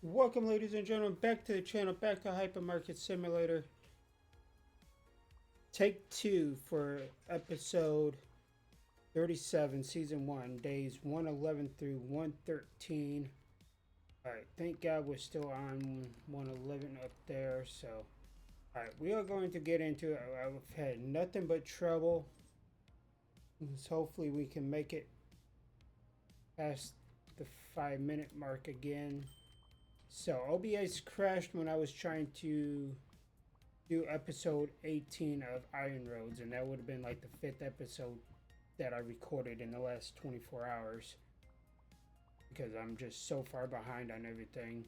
Welcome, ladies and gentlemen, back to the channel, back to Hypermarket Simulator. Take 2 for episode 37, season 1, days 111 through 113. Alright, thank God we're still on 111 up there, so... Alright, we are going to get into it. I've had nothing but trouble. So hopefully we can make it past the 5-minute mark again. So OBS crashed when I was trying to do episode 18 of Iron Roads, and that would have been like the 5th episode that I recorded in the last 24 hours because I'm just so far behind on everything.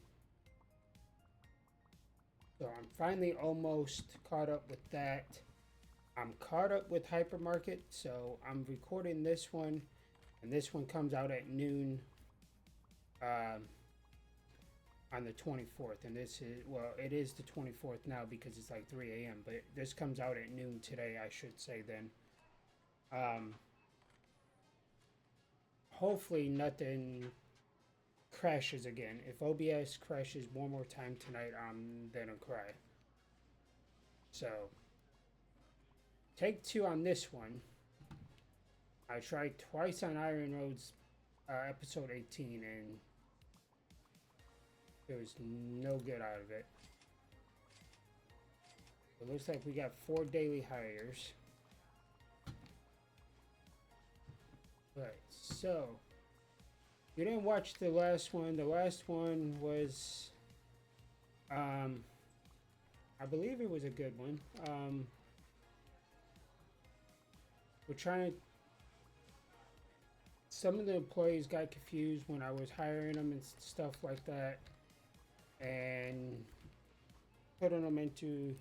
So I'm finally almost caught up with that. I'm caught up with Hypermarket, so I'm recording this one, and this one comes out at noon on the 24th, and this is, well, it is the 24th now because it's like 3 a.m., but this comes out at noon today, I should say then. Hopefully nothing crashes again. If OBS crashes one more time tonight, I'm gonna cry. So, take 2 on this one. I tried twice on Iron Roads episode 18, and there was no good out of it. It looks like we got 4 daily hires. Right, so you didn't watch the last one. The last one was, I believe it was a good one. We're trying to. Some of the employees got confused when I was hiring them and stuff like that, and putting them into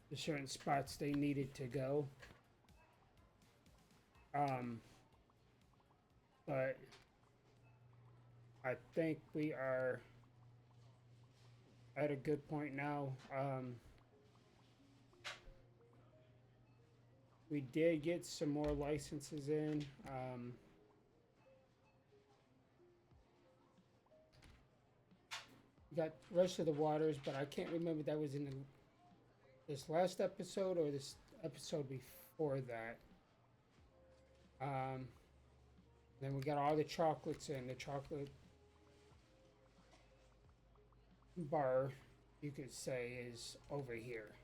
the certain spots they needed to go. But I think we are at a good point now. We did get some more licenses in. We got Rush of the Waters, but I can't remember if that was in this last episode or this episode before that. Then we got all the chocolates in. The chocolate bar, you could say, is over here.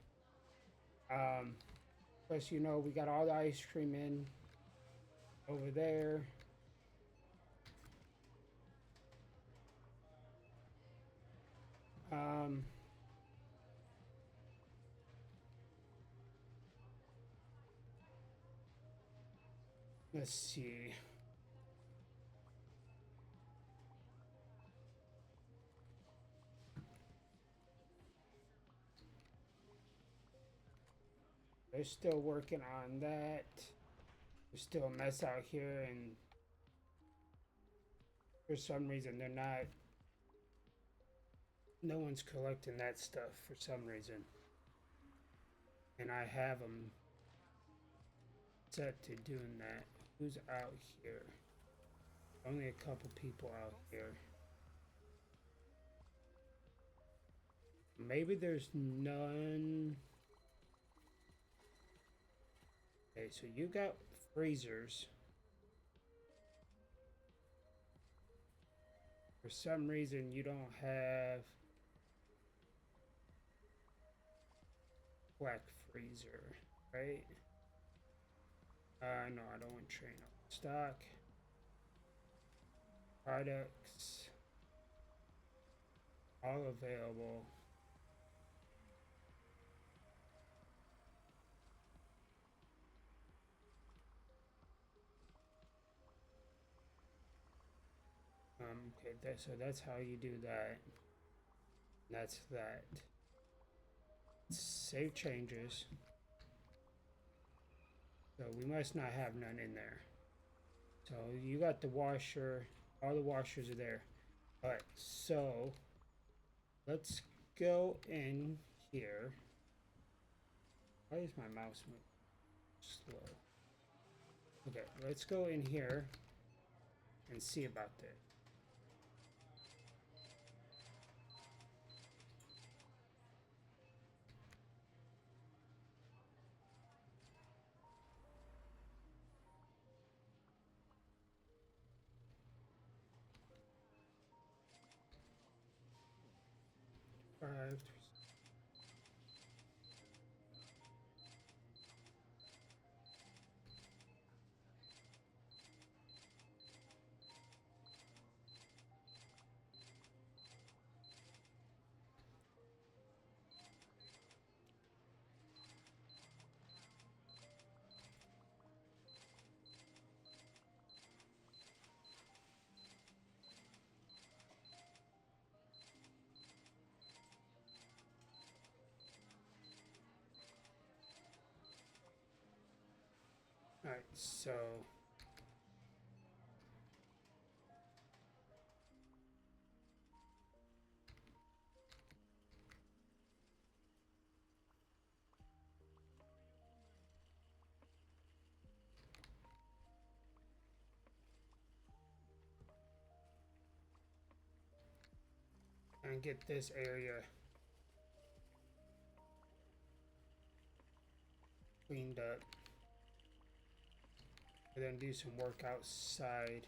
Plus, you know, we got all the ice cream in over there. Let's see. They're still working on that. There's still a mess out here, and for some reason they're not. No one's collecting that stuff for some reason. And I have them set to doing that. Who's out here? Only a couple people out here. Maybe there's none. Okay, so you got freezers. For some reason you don't have black freezer, right? No, I don't want train on stock. Products. All available. Okay, so that's how you do that. That's that. Save changes. So we must not have none in there. So you got the washer. All the washers are there. Alright, so let's go in here. Why is my mouse moving slow? Okay, let's go in here and see about that. 5. All right, so and get this area cleaned up, and then do some work outside.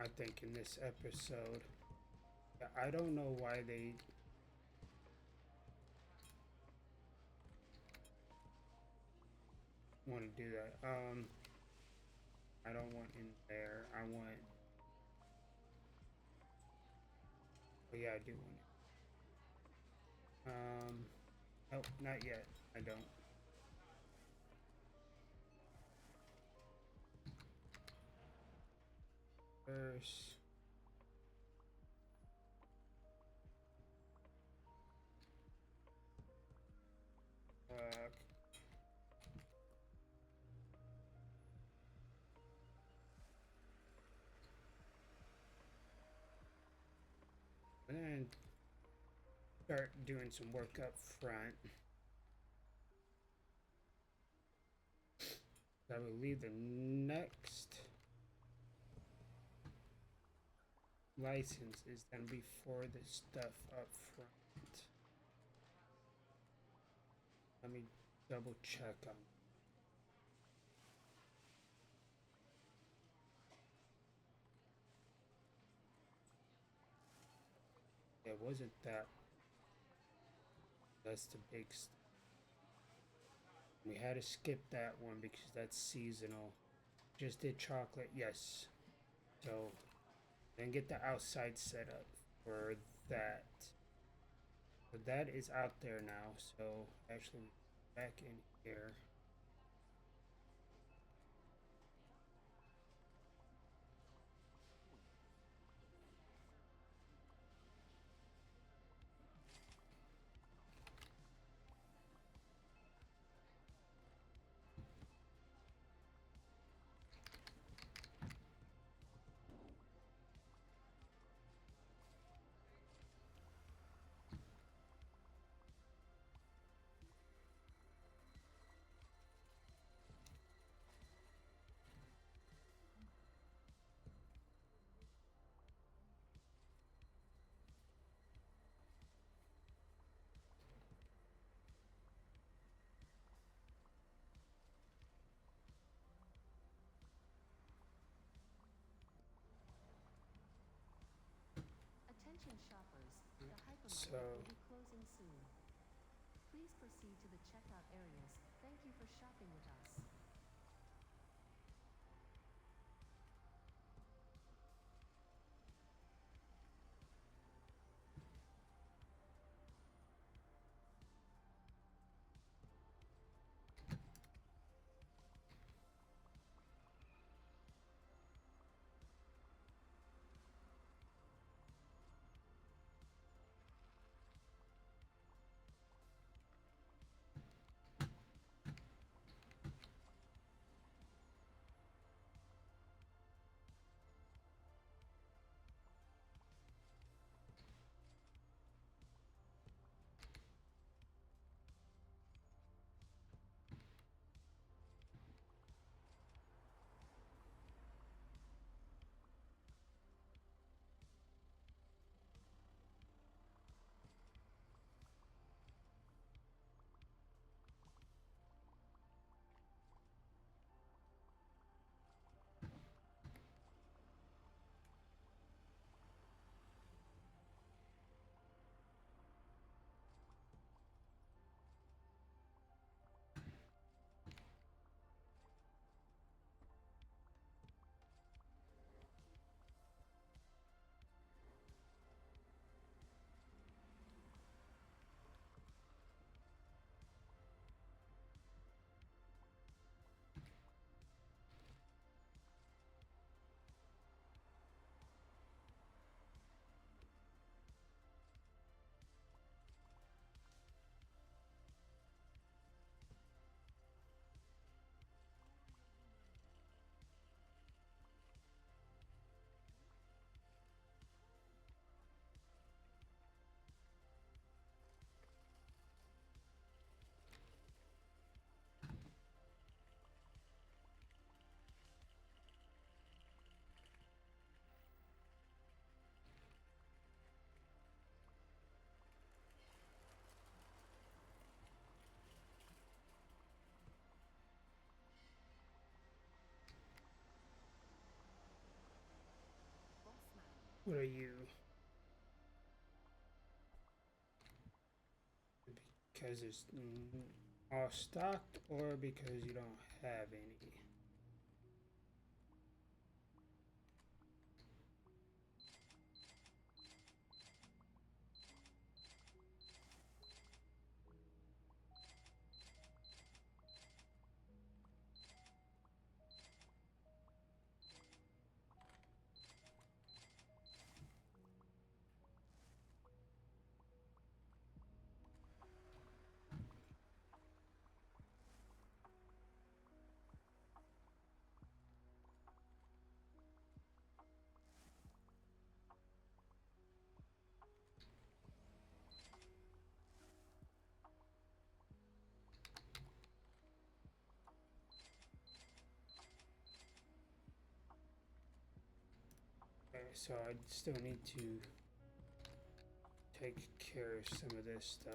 I think in this episode, I don't know why they want to do that. I don't want in there. I want. Oh yeah, I do want it. Nope, not yet. I don't. First. And then start doing some work up front. I believe the next license is gonna be for the stuff up front. Let me double check on. It wasn't that. That's the big stuff. We had to skip that one because that's seasonal. Just did chocolate, yes. So then get the outside set up for that. So that is out there now. So actually back in here. Attention shoppers, the hypermarket So will be closing soon. Please proceed to the checkout areas. Thank you for shopping with us. What are you? Because it's all stocked or because you don't have any? Okay, so I still need to take care of some of this stuff.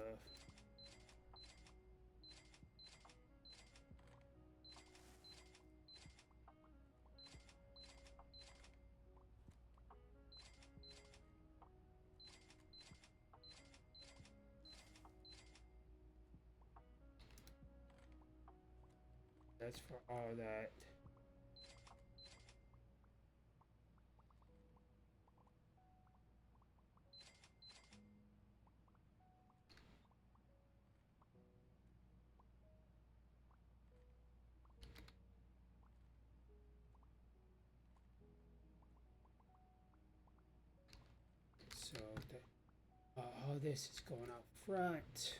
That's for all that. So that all this is going up front.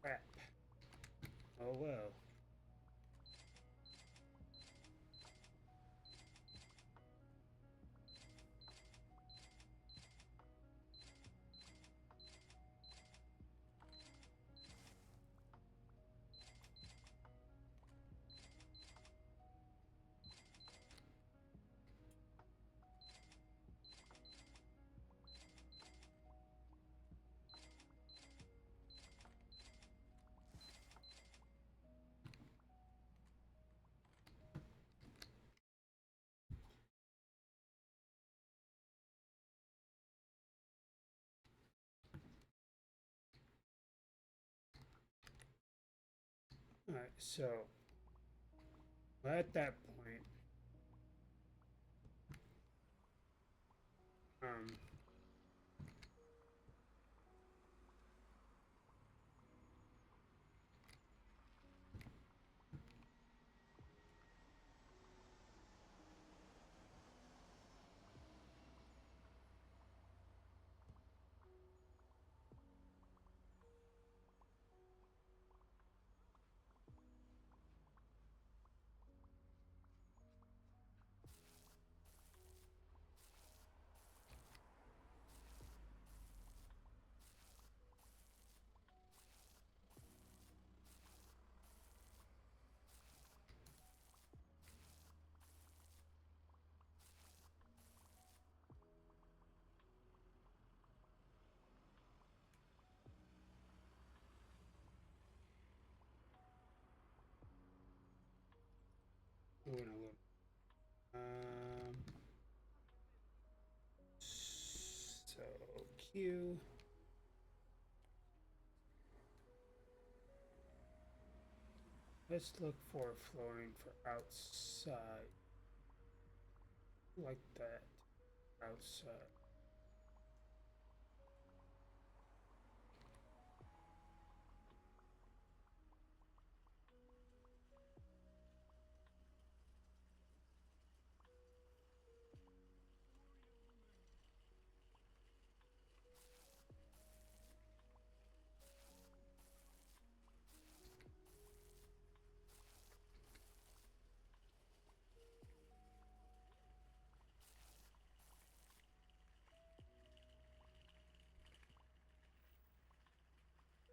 Crap. Oh well. Alright, so at that point, um, doing a little. So Q. Let's look for flooring for outside. Like that. Outside.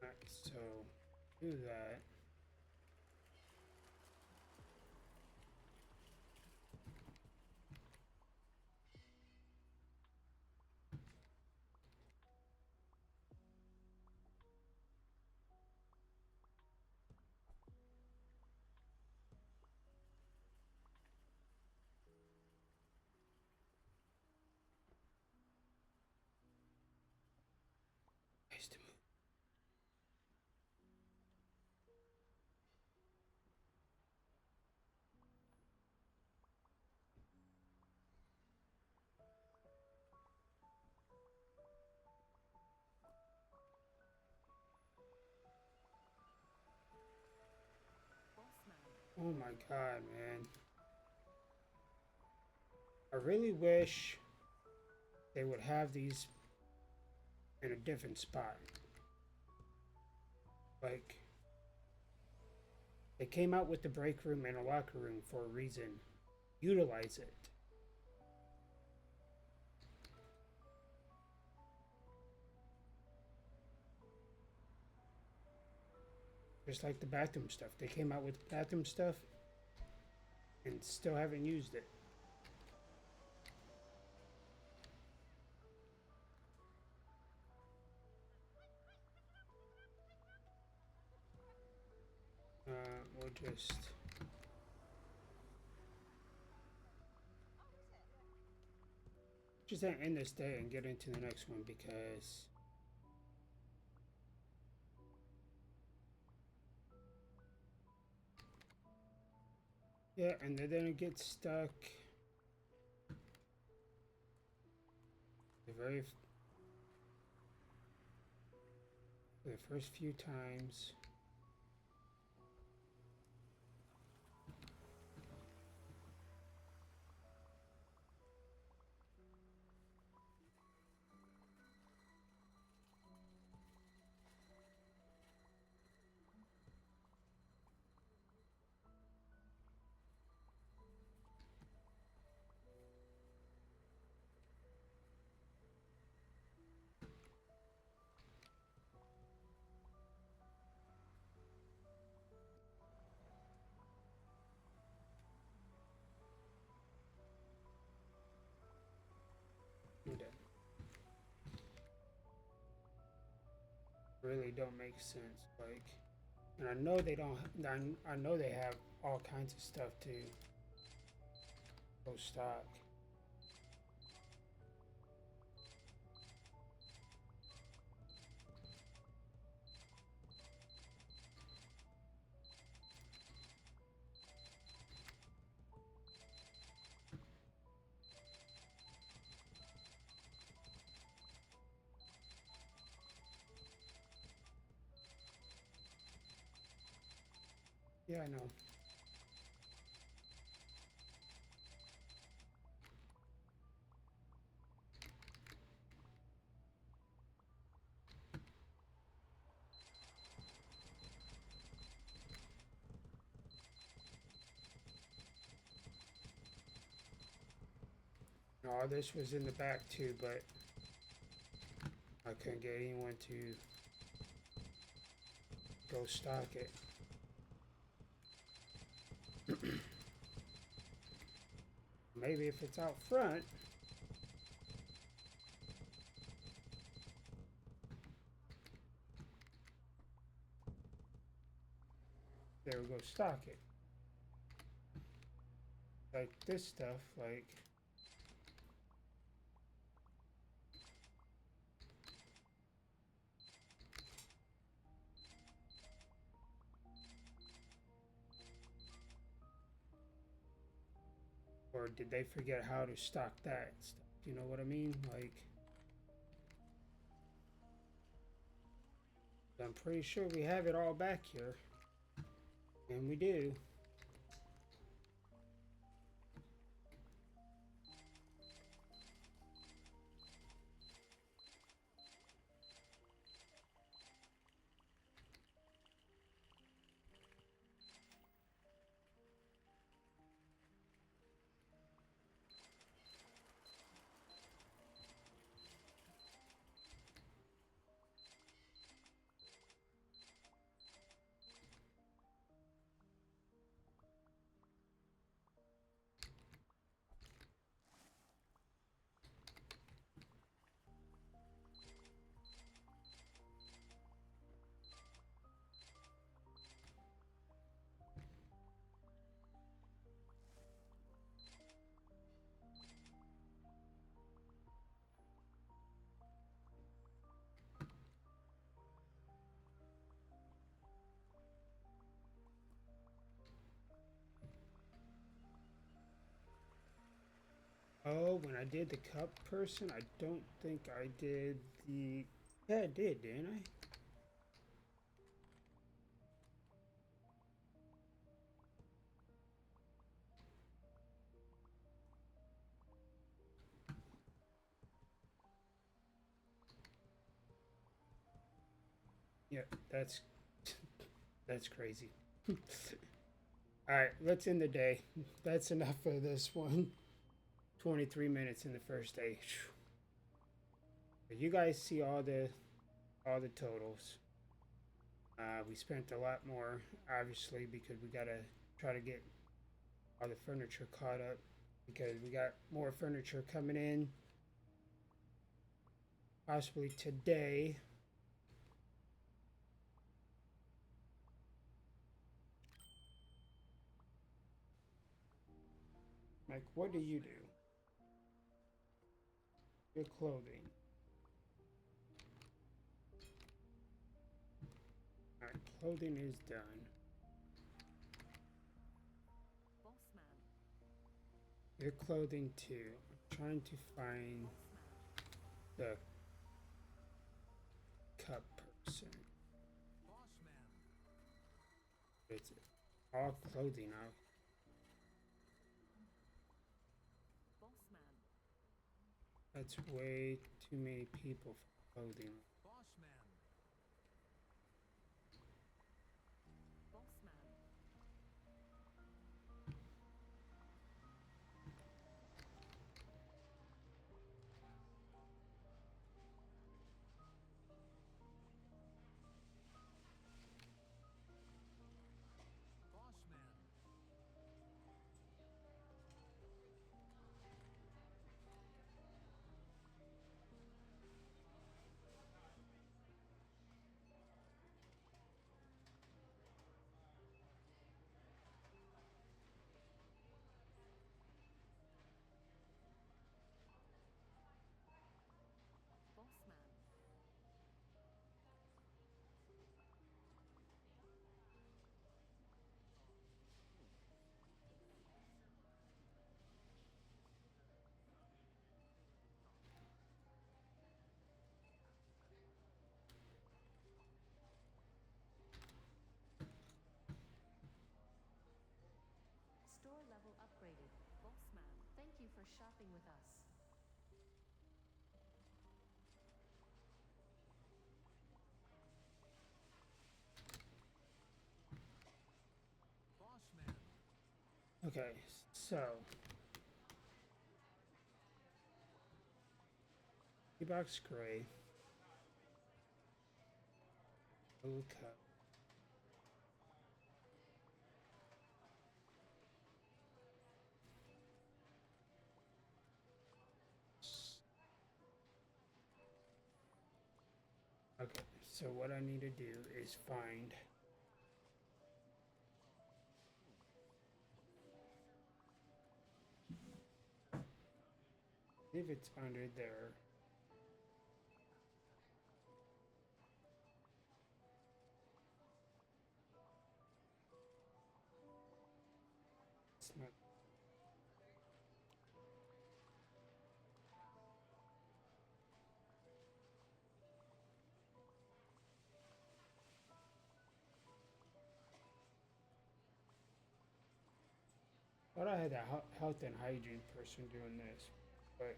Alright, so do that. needs to move. Oh my god, man. I really wish they would have these in a different spot. Like, they came out with the break room and a locker room for a reason. Utilize it. Just like the bathroom stuff. They came out with bathroom stuff and still haven't used it. We'll just end this day and get into the next one because yeah, and then it gets stuck the first few times. Really don't make sense. Like, and I know they don't. I know they have all kinds of stuff to go stock. Yeah, I know. All this was in the back too, but I couldn't get anyone to go stock it. Maybe if it's out front. They would go stock it. Like this stuff, like or did they forget how to stock that stuff? You know what I mean? Like, I'm pretty sure we have it all back here. And we do. Oh, when I did the cup person, I don't think I did the. Yeah, I did, didn't I? Yeah, that's crazy. All right, let's end the day. That's enough for this one. 23 minutes in the first day. You guys see all the totals. We spent a lot more, obviously, because we gotta try to get all the furniture caught up because we got more furniture coming in, possibly today. Like, what do you do? Your clothing. All right, clothing is done. Boss man. Your clothing too. I'm trying to find Boss man. the cup person. Boss man. It's all clothing out. Boss man. That's way too many people for clothing. Boss man. Boss man. Boss man. Boss man. Store level upgraded. Boss man. Thank you for shopping with us. Boss man. Okay, so box gray, little cup. Okay, so what I need to do is find if it's under there. It's not. Thought I had a health and hygiene person doing this, but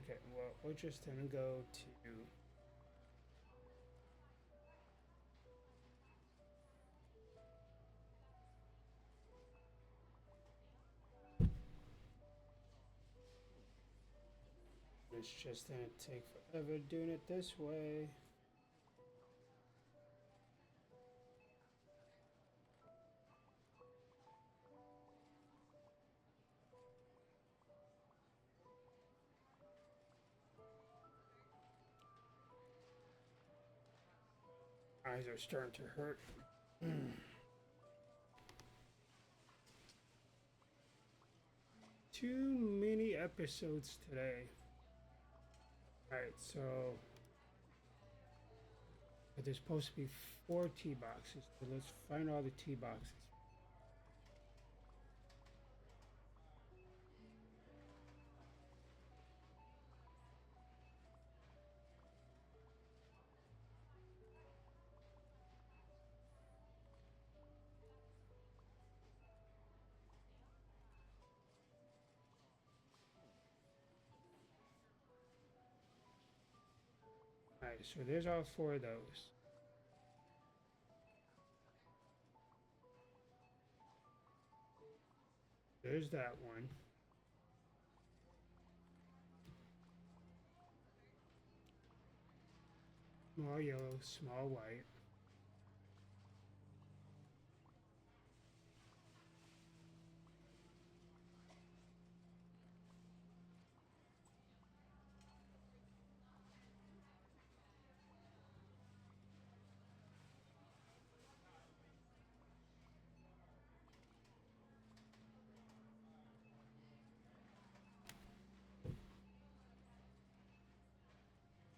okay. Well, we're just gonna go to. It's just gonna take forever doing it this way. Eyes are starting to hurt. Too many episodes today. Alright, so But there's supposed to be 4 tee boxes. So let's find all the tee boxes. Alright, so there's all 4 of those. There's that one. Small yellow, small white.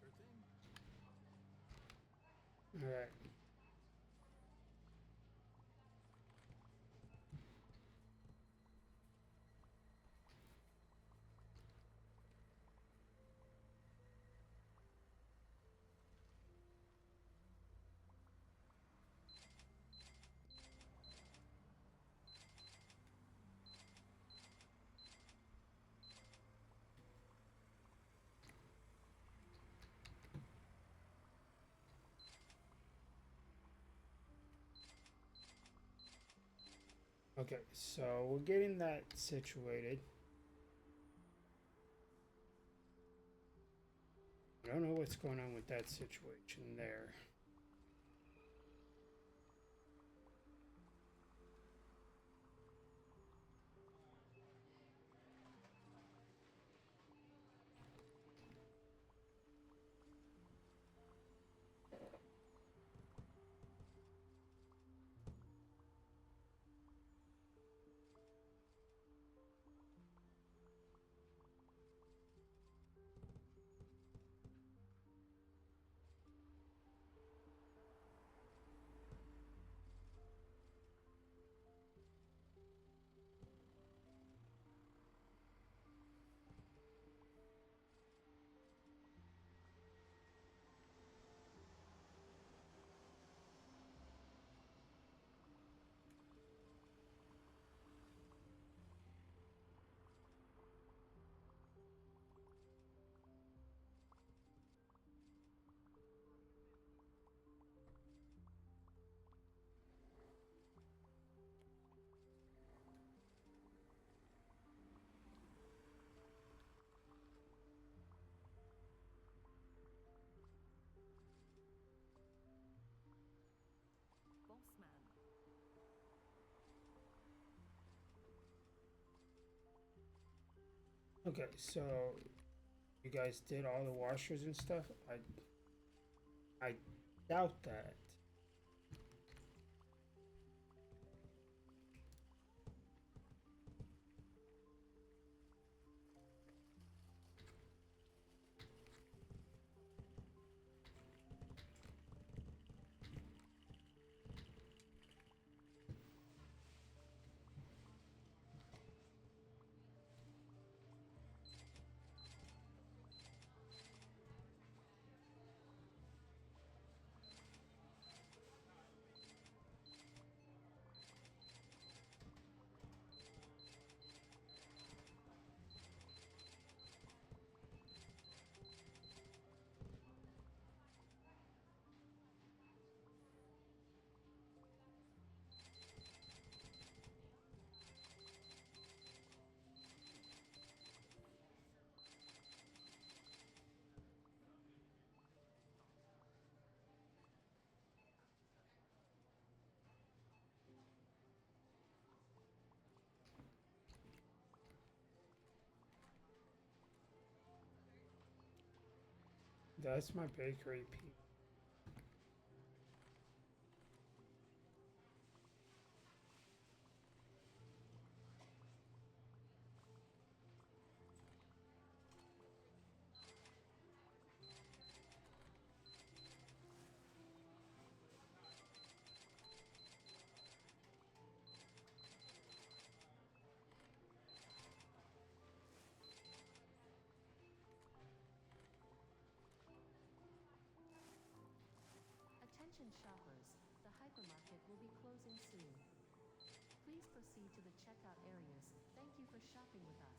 Sure thing. Alright. Okay, so we're getting that situated. I don't know what's going on with that situation there. Boss man. Okay, so you guys did all the washers and stuff? I doubt that. That's my bakery piece. shoppers, the hypermarket will be closing soon. Please proceed to the checkout areas. Thank you for shopping with us.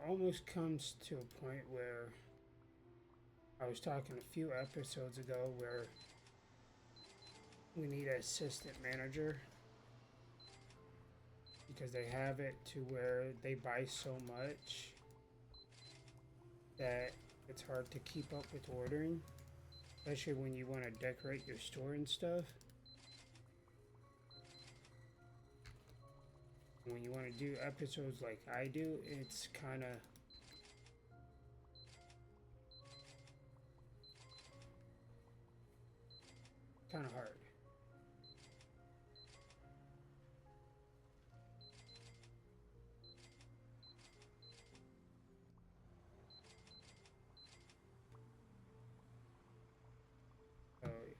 Almost comes to a point where I was talking a few episodes ago where we need an assistant manager because they have it to where they buy so much that it's hard to keep up with ordering, especially when you want to decorate your store and stuff. When you want to do episodes like I do, it's kind of hard. Oh yeah.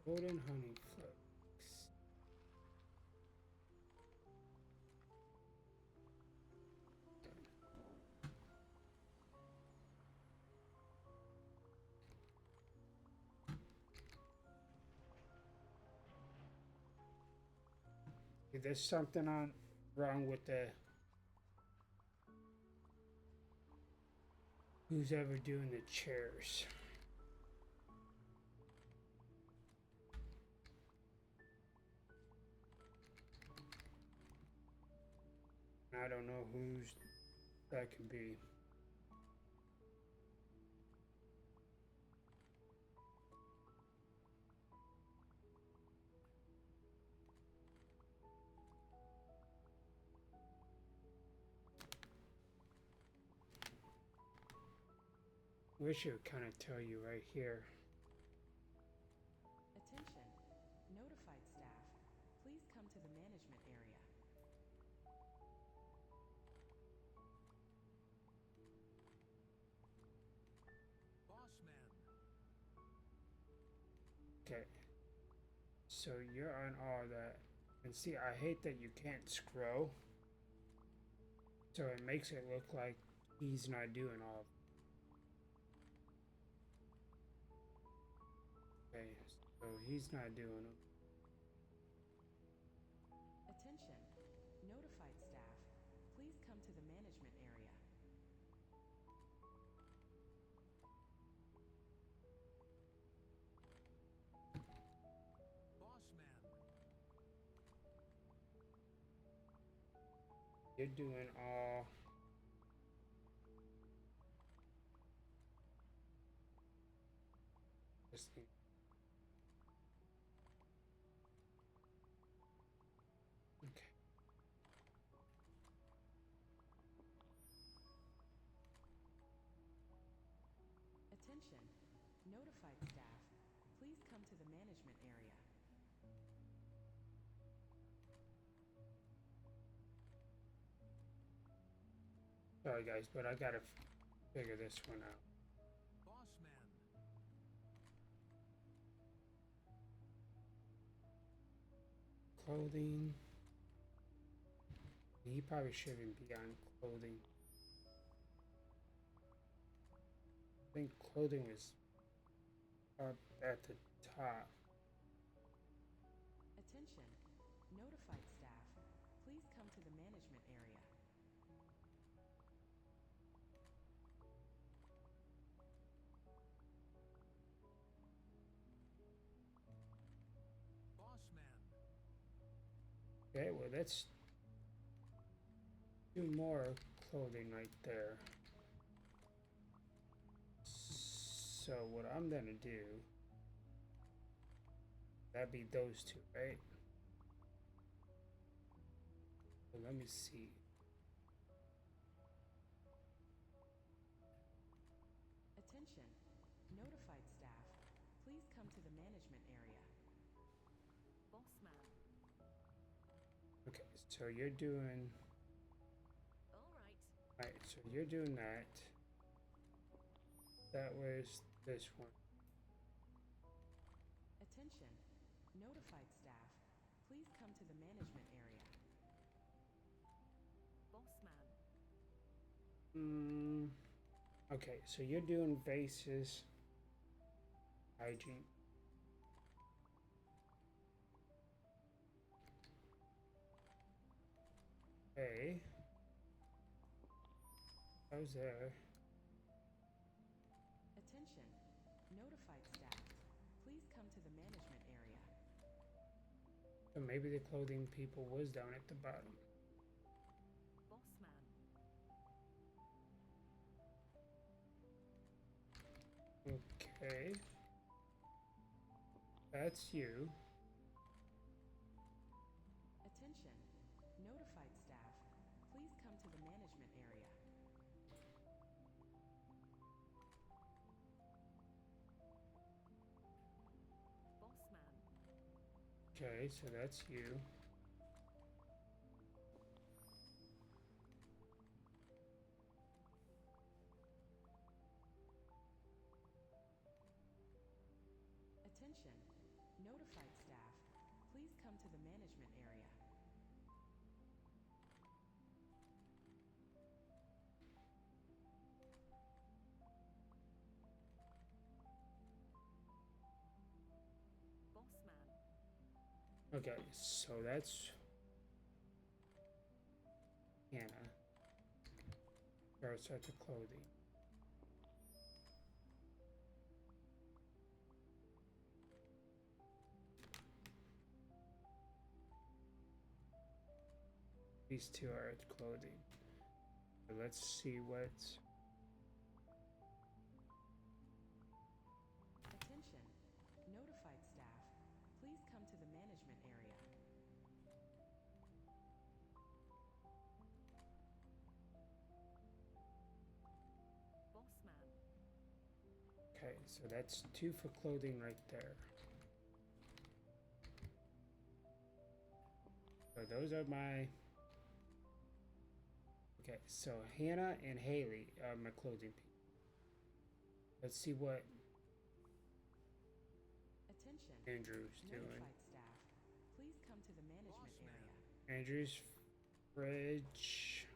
Golden honey flakes. There's something wrong with the who's ever doing the chairs. I don't know whose that can be. Wish it would kind of tell you right here. Attention, notified staff, please come to the management area. Boss man. Okay. So you're on all that. And see, I hate that you can't scroll. So it makes it look like he's not doing all. Okay, so he's not doing them. Attention, notified staff, please come to the management area. Boss man. You're doing all. This thing. Okay. Attention, notified staff, please come to the management area. Sorry guys, but I gotta figure this one out. Boss man. Clothing. He probably shouldn't be on clothing. I think clothing is up at the top. Attention, notified staff, please come to the management area. Boss man. Okay, well that's two more clothing right there. So what I'm gonna do, that'd be those two, right? So let me see. Attention. Notified staff. Please come to the management area. Boss man. Okay, so you're doing. All right. Alright, so you're doing that. That was this one. Attention. Notified staff. Please come to the management area. Boss man. Okay, so you're doing vases. Hygiene. Okay. How's there? Attention. Notified staff. Please come to the management area. So maybe the clothing people was down at the bottom. Boss man. Okay. That's you. Attention. Notified staff. Please come to the management area. Boss man. Okay, so that's you. Attention. Notified staff. Please come to the management area. Boss man. Okay, so that's Hannah. Starts at the clothing. These two are at clothing. So let's see what. Attention. Notified staff. Please come to the management area. Boss man. Okay, so that's two for clothing right there. So those are my. Okay, so Hannah and Haley are my clothing people. Let's see what Attention. Andrew's doing. Notified staff. Please come to the management Boss man. area. Andrew's fridge.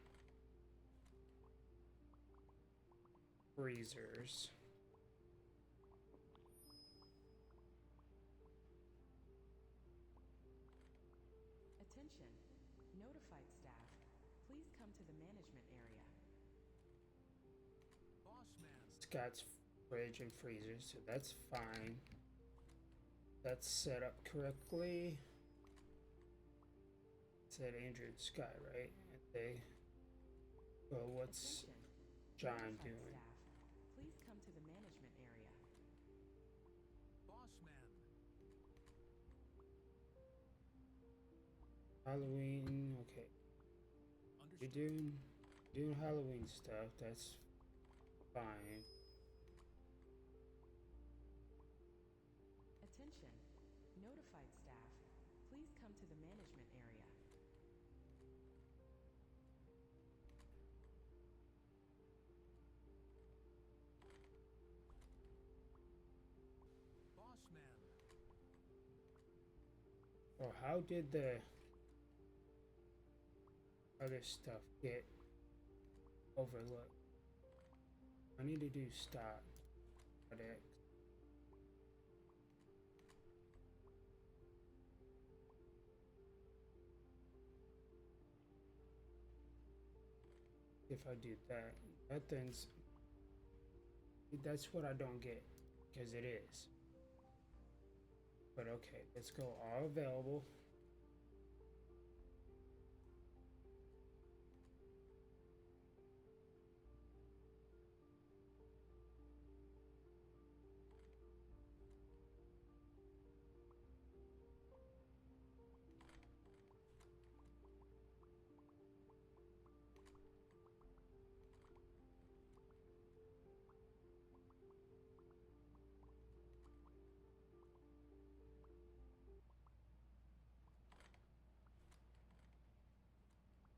Freezers. Attention. Notified staff. Please come to the management area. Boss man. Scott's fridge and freezer, so that's fine. That's set up correctly. Said Andrew and Scott, right? And they. Well, what's Attention. John Notified doing? staff. Please come to the management area. Boss man. Halloween. Okay, you're Understood. doing Halloween stuff. That's fine. Attention. Notified staff. Please come to the management area. Boss man. Or how did the other stuff get overlooked? I need to do stop. X. If I do that, that's what I don't get, because it is. But okay, let's go all available.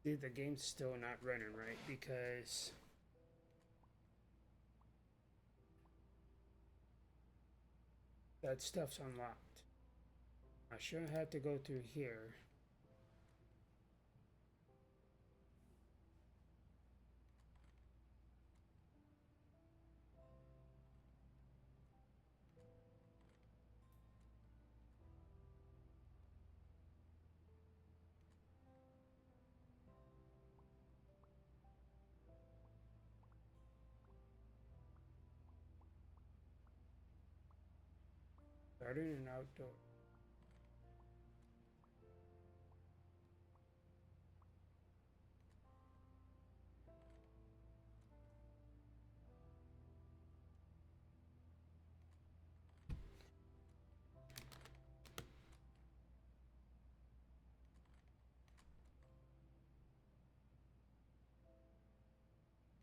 See, the game's still not running right because that stuff's unlocked. I shouldn't have to go through here. Garden and outdoor.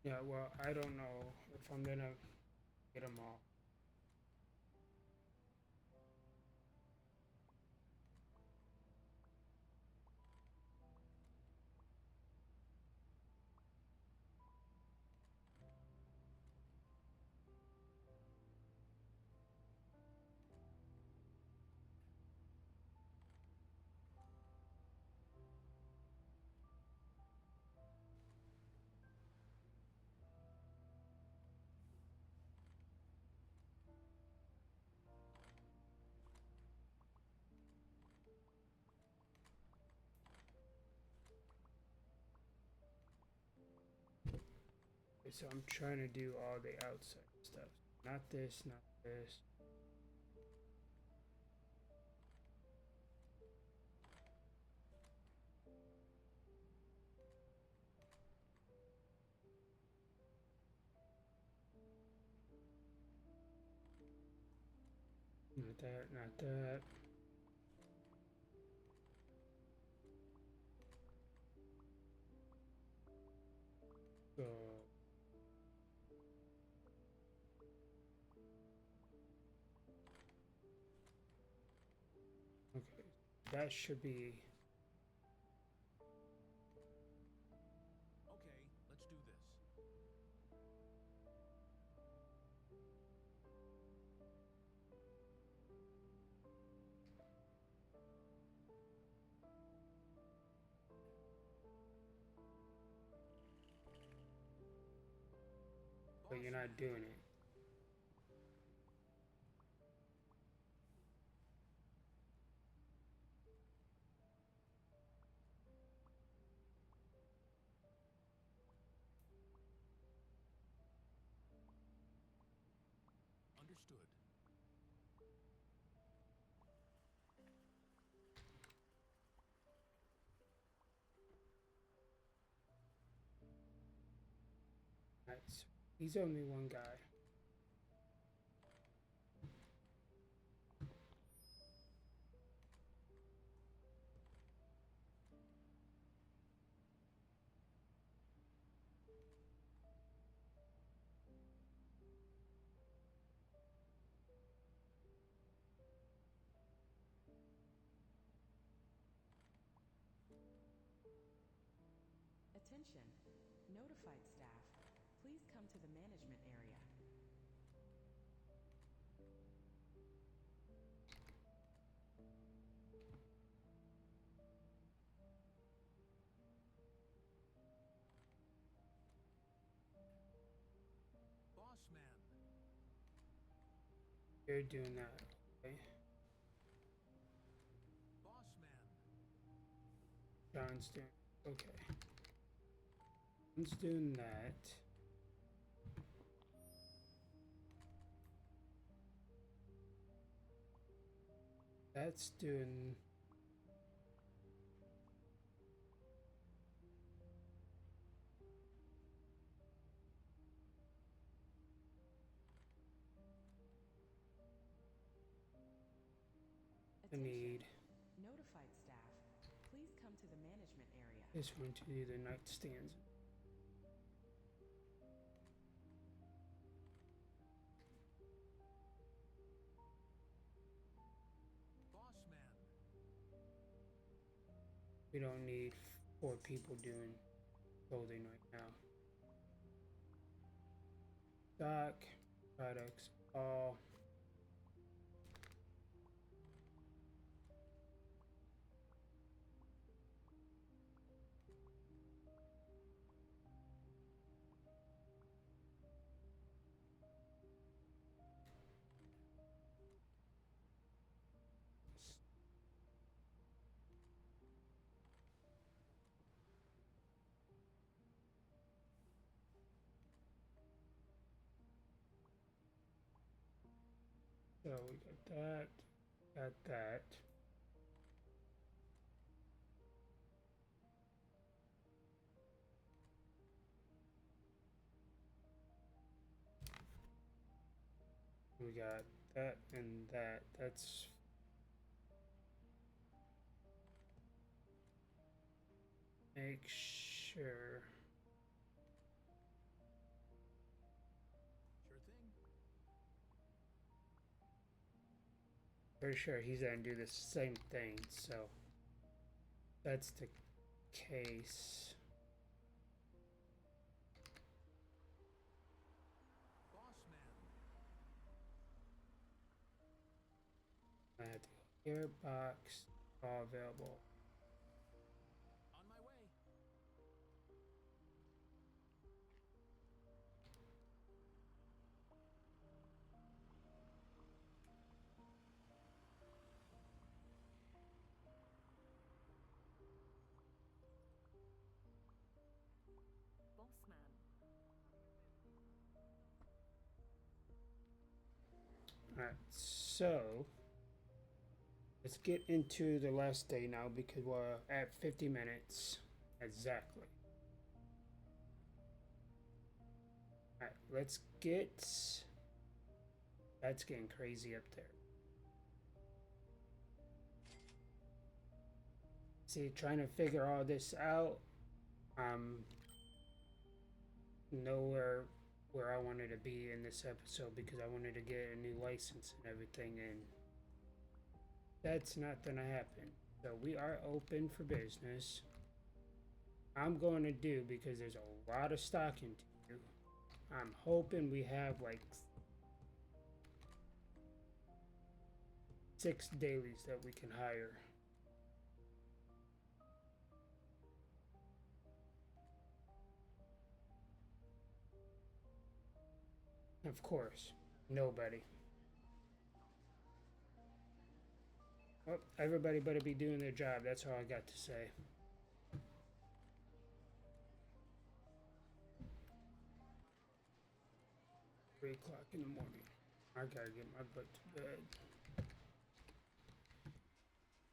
Yeah, well, I don't know if I'm gonna get them all. So I'm trying to do all the outside stuff. Not this, not this. Not that, not that. So okay, that should be Okay, let's do this. but you're not doing it. Understood. That's he's only one guy. Attention. Notified staff. Please come to the management area. Boss man. You're doing that. Okay. Boss man. John's doing okay. John's doing that. That's doing I Attention. need Notified staff. Please come to the management area. this one to do the nightstands. Boss man. We don't need 4 people doing clothing right now. Stock, products, all. So we got that, got that. We got that and that. That's make sure. Sure thing. Pretty sure he's gonna do the same thing, so that's the case. Boss man. I have the gearbox all available. On my way. Boss man. Alright, so let's get into the last day now because we're at 50 minutes exactly. Alright, let's get. That's getting crazy up there. See, trying to figure all this out. Nowhere where I wanted to be in this episode because I wanted to get a new license and everything, and that's not gonna happen. So we are open for business. I'm going to do because there's a lot of stocking to do. I'm hoping we have like 6 dailies that we can hire. Of course, nobody. Well, everybody better be doing their job. That's all I got to say. $3 in the morning. I gotta get my butt to bed.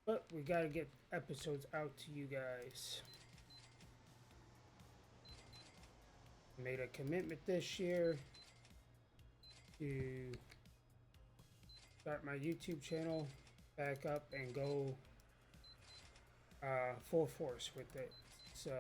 But we gotta get episodes out to you guys. Made a commitment this year to start my YouTube channel back up and go full force with it. So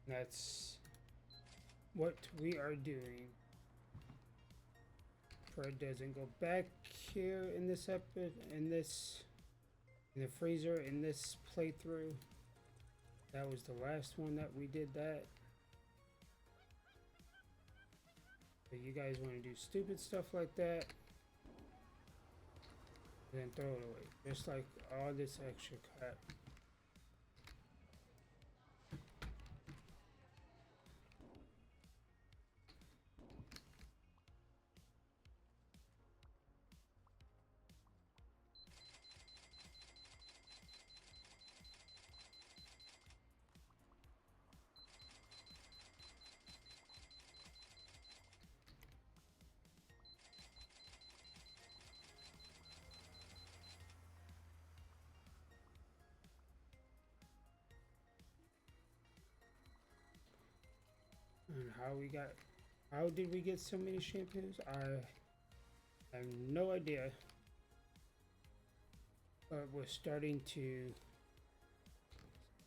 that's what we are doing. Fred doesn't go back here in this in the freezer in this playthrough. That was the last one that we did that. So you guys want to do stupid stuff like that, then throw it away. Just like all this extra crap. And how did we get so many shampoos? I have no idea. but we're starting to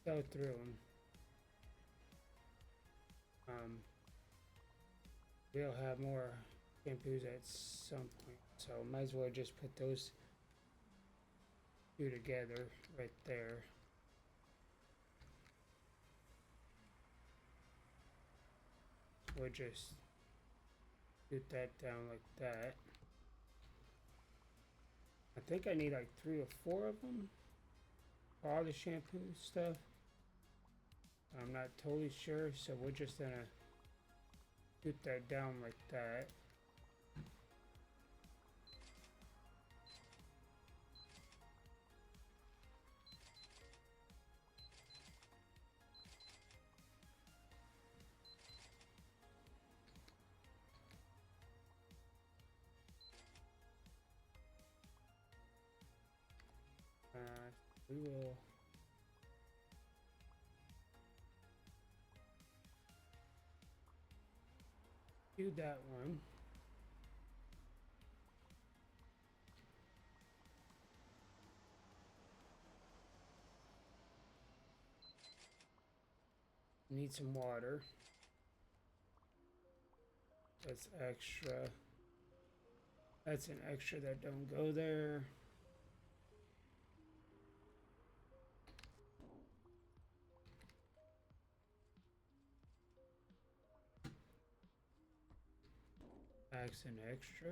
go through them. We'll have more shampoos at some point, so might as well just put those two together right there. We'll just put that down like that. I think I need like 3 or 4 of them for all the shampoo stuff. I'm not totally sure, so we're just gonna put that down like that. We will do that one. Need some water. That's extra. That's an extra that don't go there. That's an extra.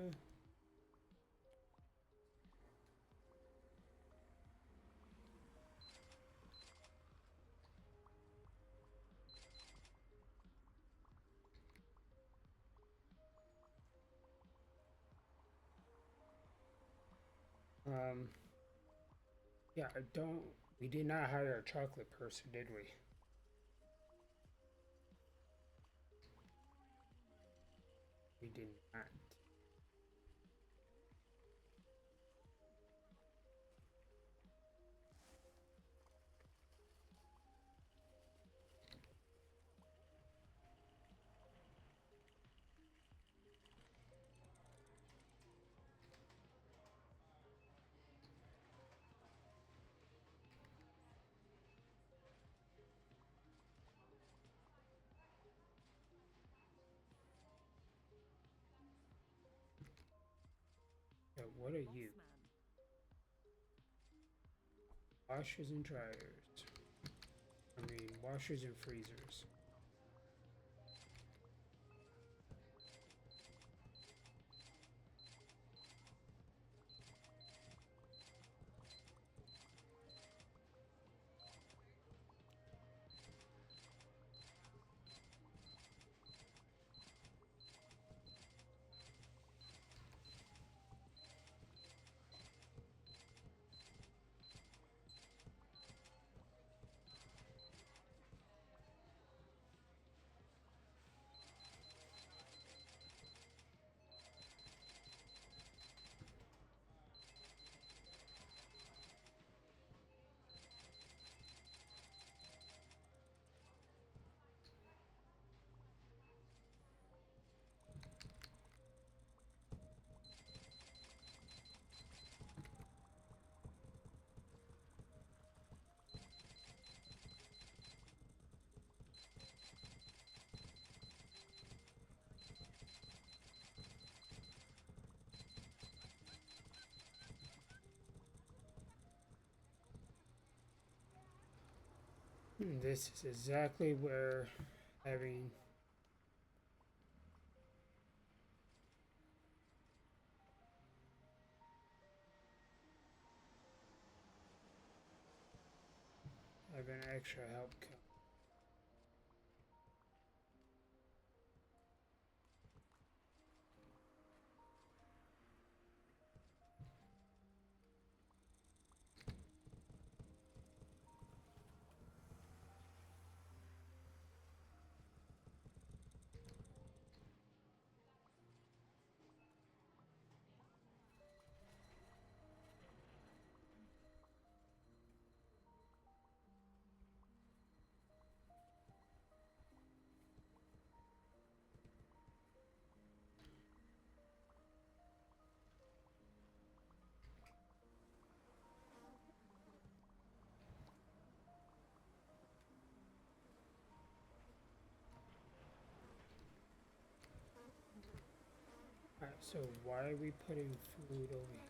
Yeah, we did not hire a chocolate person, did we? We did not. Yeah, what are you? Washers and dryers. I mean, washers and freezers. This is exactly where having extra help comes. So why are we putting food over here?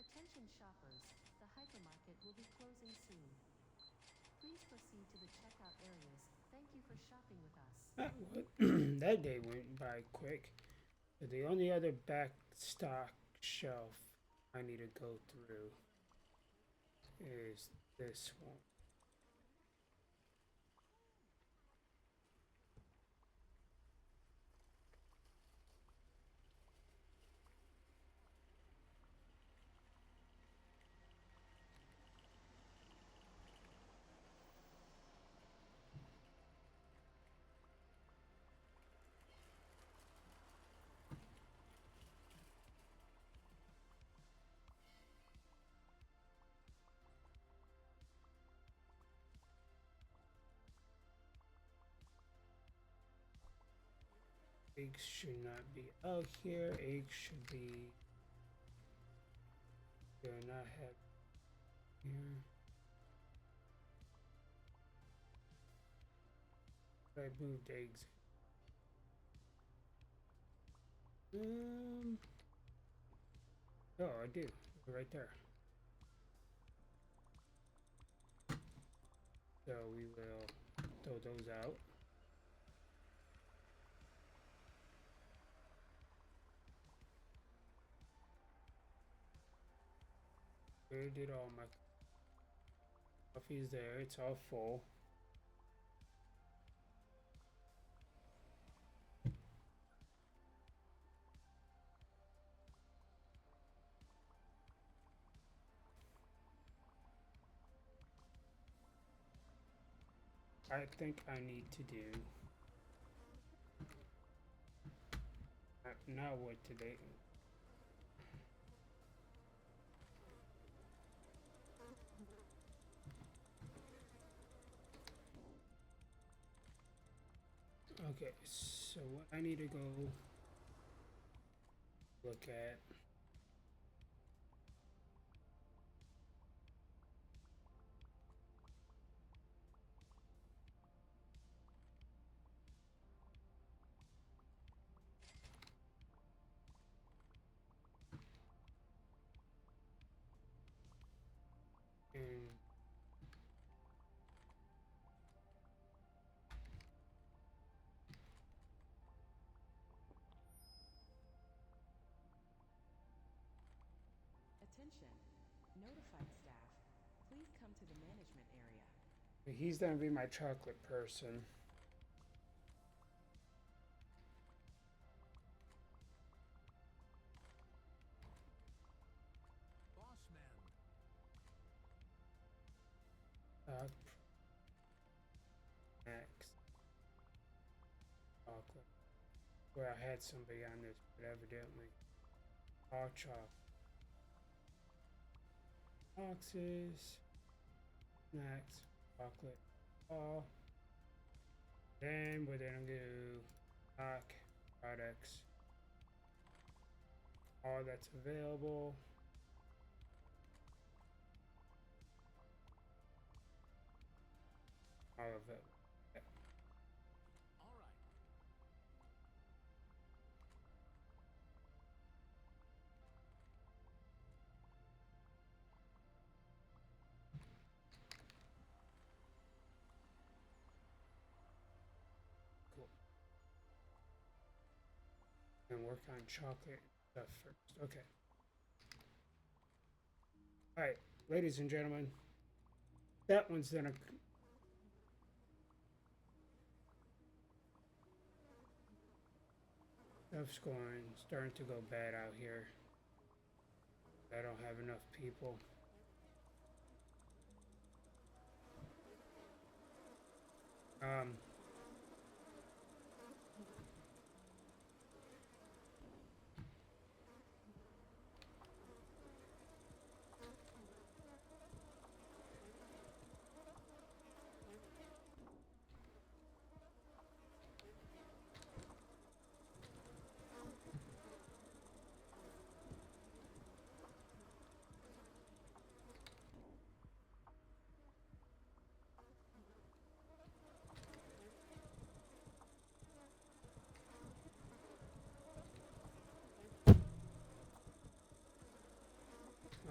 Attention shoppers, the hypermarket will be closing soon. Please proceed to the checkout areas. Thank you for shopping with us. That day went by quick. So the only other back stock shelf I need to go through is this one. Eggs should not be out here. Eggs should be. Do not have here. I moved eggs. Oh, I do. Right there. So we will throw those out. Where did all my coffee's there? It's all full. I think I need to do. Now what today? Okay, so what I need to go look at. And Attention. Notified staff. Please come to the management area. he's gonna be my chocolate person. Boss man. Next. Chocolate. Where I had somebody on this, but evidently. All chocolate. Boxes. Snacks. Chocolate. All. Then we're gonna do stock products. all that's available. All of it. All right. Cool. And work on chocolate stuff first. Okay. All right, ladies and gentlemen, that one's gonna. Stuff's starting to go bad out here. I don't have enough people. Um,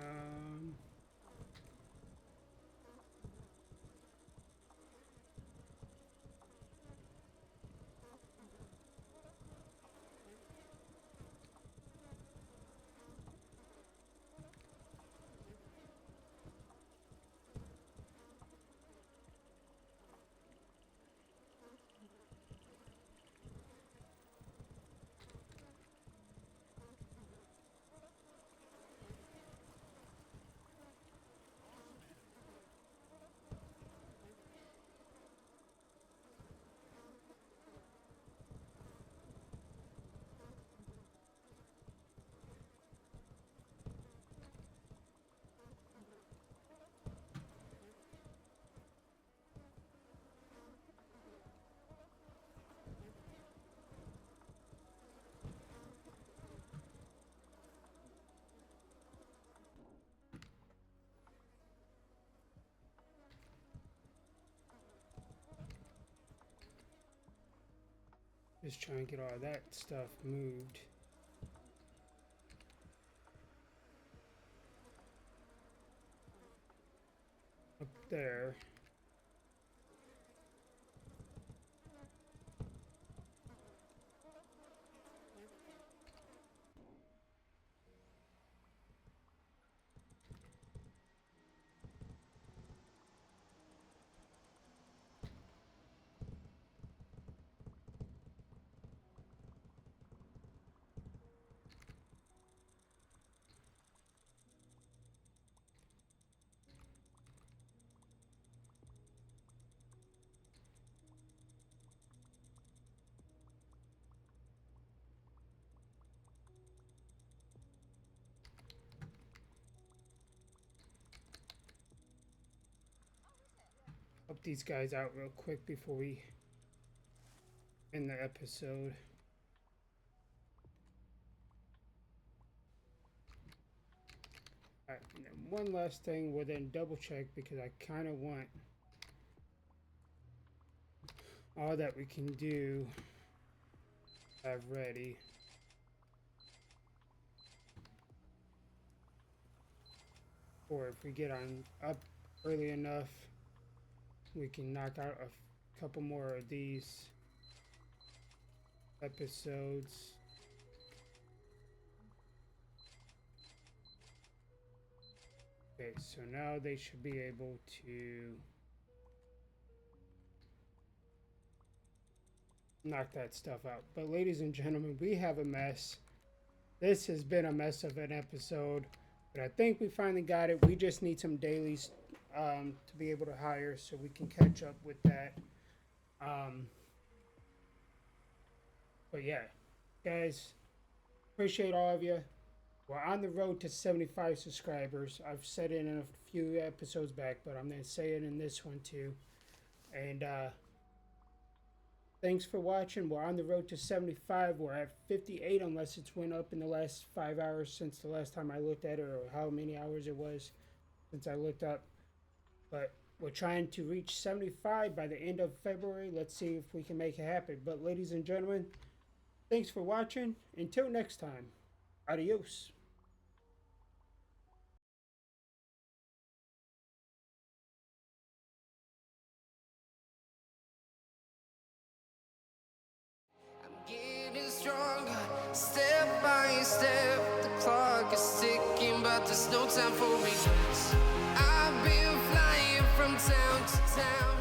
um, just trying to get all that stuff moved. Up there. Help these guys out real quick before we end the episode. Alright, and then one last thing, we'll then double check because I kind of want all that we can do have ready. Or if we get on up early enough, we can knock out a couple more of these episodes. Okay, so now they should be able to knock that stuff out. But ladies and gentlemen, we have a mess. This has been a mess of an episode, but I think we finally got it. We just need some dailies to be able to hire so we can catch up with that. But yeah, guys, appreciate all of you. We're on the road to 75 subscribers. I've said it in a few episodes back, but I'm going to say it in this one too. And Thanks for watching. We're on the road to 75. We're at 58 unless it's went up in the last 5 hours since the last time I looked at it, or how many hours it was since I looked up. But we're trying to reach 75 by the end of February. Let's see if we can make it happen. But ladies and gentlemen, thanks for watching. Until next time, adios. Getting stronger, step by step. The clock is ticking, but there's no time for me. I've been flying from town to town.